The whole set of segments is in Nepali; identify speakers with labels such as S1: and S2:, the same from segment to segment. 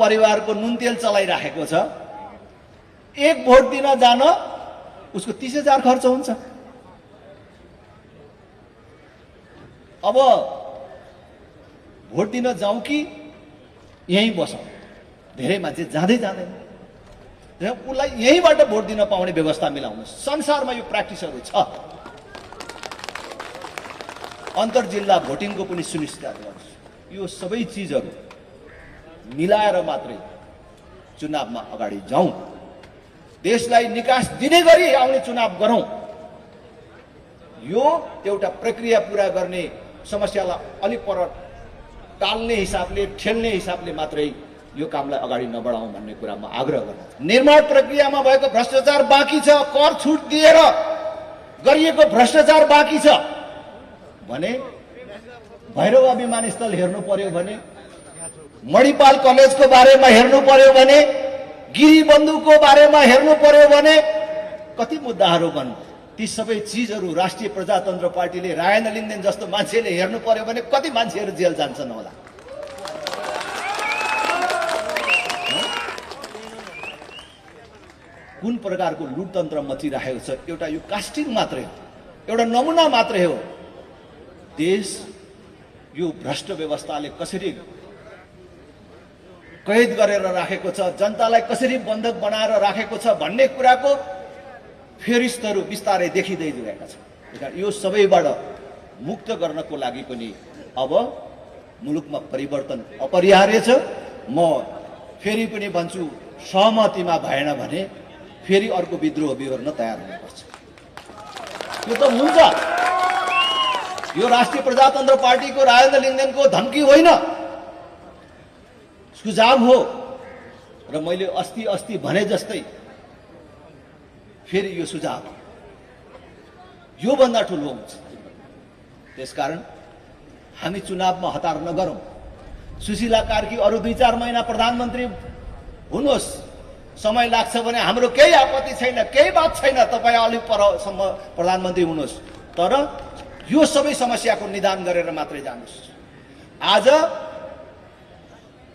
S1: परिवारको नुन तेल चलाइराखेको छ। एक भोट दिन जान उसको 30,000 खर्च हुन्छ। अब भोट दिन जाउँ कि यहीँ बसौँ? धेरै मान्छे जाँदै जाँदैन। उसलाई यहीँबाट भोट दिन पाउने व्यवस्था मिलाउनुहोस्। संसारमा यो प्र्याक्टिसहरू छ। अन्तर्जिल्ला भोटिङको पनि सुनिश्चित गर्नुहोस्। यो सबै चिजहरू मिलाएर मात्रै चुनावमा अगाडि जाउँ। देशलाई निकास दिने गरी आउने चुनाव गरौँ। यो एउटा प्रक्रिया पूरा गर्ने, समस्यालाई अलिक पर टाल्ने हिसाबले, ठेल्ने हिसाबले मात्रै यो कामलाई अगाडि नबढाउँ भन्ने कुरा म आग्रह गर्छु। निर्माण प्रक्रियामा भएको भ्रष्टाचार बाँकी छ, कर छुट दिएर गरिएको भ्रष्टाचार बाँकी छ भने भैरवा विमानस्थल हेर्नु पर्यो भने, मणिपाल कलेजको बारेमा हेर्नु पर्यो भने, गिरी बन्धुको बारेमा हेर्नु पर्यो भने, कति मुद्दाहरू भन्। ती सबै चिजहरू राष्ट्रिय प्रजातन्त्र पार्टीले, रायन लिङ्गदेन जस्तो मान्छेले हेर्नु पर्यो भने कति मान्छेहरू जेल जान्छन् होला। कुन प्रकारको लुटतन्त्र मचिरहेको छ, एउटा यो कास्टिङ मात्रै हो, एउटा नमुना मात्रै हो। देश यो भ्रष्ट व्यवस्थाले कसरी कैद गरेर राखेको छ, जनतालाई कसरी बन्धक बनाएर राखेको छ भन्ने कुराको फेरिस्तहरू बिस्तारै देखिँदै गएका छन्। यो सबैबाट मुक्त गर्नको लागि पनि अब मुलुकमा परिवर्तन अपरिहार्य छ। म फेरि पनि भन्छु, सहमतिमा भएन भने फेरि अर्को विद्रोह बिहोर्न तयार हुनुपर्छ। यो त हुन्छ। यो राष्ट्रिय प्रजातन्त्र पार्टीको राजेन्द्र लिङ्गदेनको धम्की होइन, सुझाव हो। र मैले अस्ति भने जस्तै फेरि यो सुझाव यो भन्दा ठुलो हुन्छ। त्यसकारण हामी चुनावमा हतार नगरौँ। सुशीला कार्की अरू 2-4 महिना प्रधानमन्त्री हुनुहोस्, समय लाग्छ भने हाम्रो केही आपत्ति छैन, केही बात छैन। तपाईँ अलिक परसम्म प्रधानमन्त्री हुनुहोस्, तर यो सबै समस्याको निदान गरेर मात्रै जानुहोस्। आज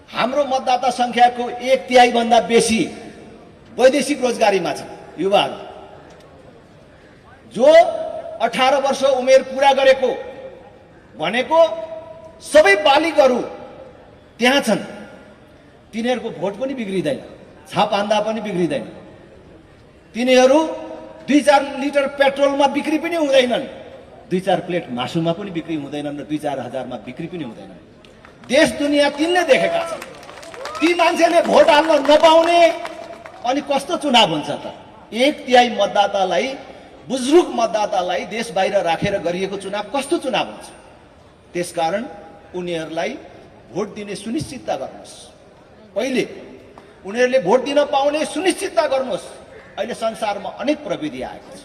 S1: हाम्रो मतदाता संख्याको 1/3 भन्दा बेसी वैदेशिक रोजगारीमा छ। युवाहरू जो 18 वर्ष उमेर पूरा गरेको भनेको सबै बालिगहरू त्यहाँ छन्। तिनीहरूको भोट पनि बिग्रिँदैन, छाप हान्दा पनि बिग्रिँदैन। तिनीहरू 2-4 लिटर पेट्रोलमा बिक्री पनि हुँदैनन्, 2-4 प्लेट मासुमा पनि बिक्री हुँदैनन्, र 2-4 हजारमा बिक्री पनि हुँदैनन्। देश दुनियाँ तिनले देखेका छन्। ती मान्छेले भोट हाल्न नपाउने अनि कस्तो चुनाव हुन्छ त? 1/3 मतदातालाई, बुजुर्ग मतदातालाई देश बाहिर राखेर गरिएको चुनाव कस्तो चुनाव हुन्छ? त्यसकारण उनीहरूलाई भोट दिने सुनिश्चितता गर्नुहोस्। पहिले उनीहरूले भोट दिन पाउने सुनिश्चितता गर्नुहोस्। अहिले संसारमा अनेक प्रविधि आएको छ।